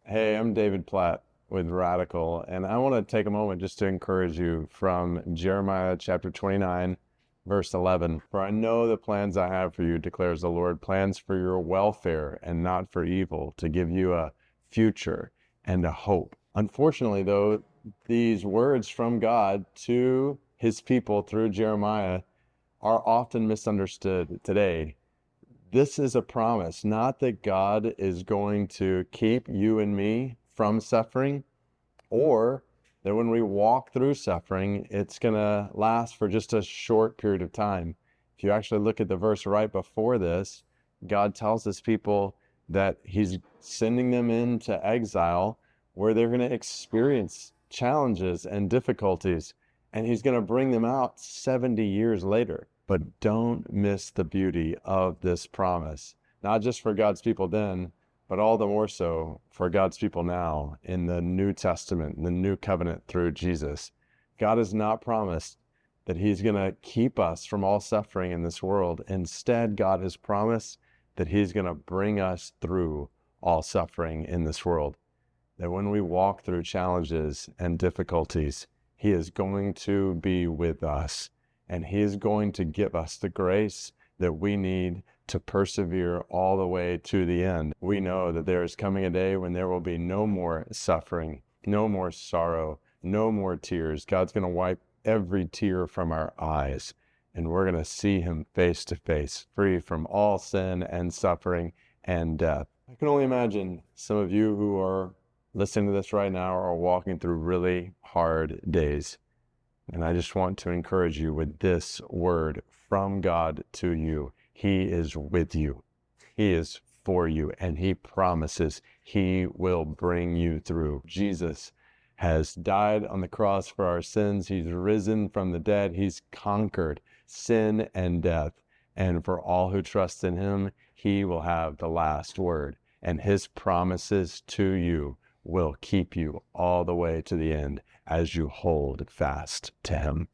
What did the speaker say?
Hey, I'm David Platt with Radical, and I want to take a moment just to encourage you from Jeremiah chapter 29, verse 11. For I know the plans I have for you, declares the Lord, plans for your welfare and not for evil, to give you a future and a hope. Unfortunately, though, these words from God to his people through Jeremiah are often misunderstood today. This is a promise, not that God is going to keep you and me from suffering, or that when we walk through suffering, it's going to last for just a short period of time. If you actually look at the verse right before this, God tells his people that he's sending them into exile where they're going to experience challenges and difficulties, and he's going to bring them out 70 years later. But don't miss the beauty of this promise, not just for God's people then, but all the more so for God's people now in the New Testament, in the New Covenant through Jesus. God has not promised that he's going to keep us from all suffering in this world. Instead, God has promised that he's going to bring us through all suffering in this world. That when we walk through challenges and difficulties, he is going to be with us, and he is going to give us the grace that we need to persevere all the way to the end. We know that there is coming a day when there will be no more suffering, no more sorrow, no more tears. God's going to wipe every tear from our eyes, and we're going to see him face to face, free from all sin and suffering and death. I can only imagine some of you who are listening to this right now are walking through really hard days. And I just want to encourage you with this word from God to you. He is with you. He is for you, and he promises he will bring you through. Jesus has died on the cross for our sins. He's risen from the dead. He's conquered sin and death. And for all who trust in him, he will have the last word. And his promises to you will keep you all the way to the end as you hold fast to him.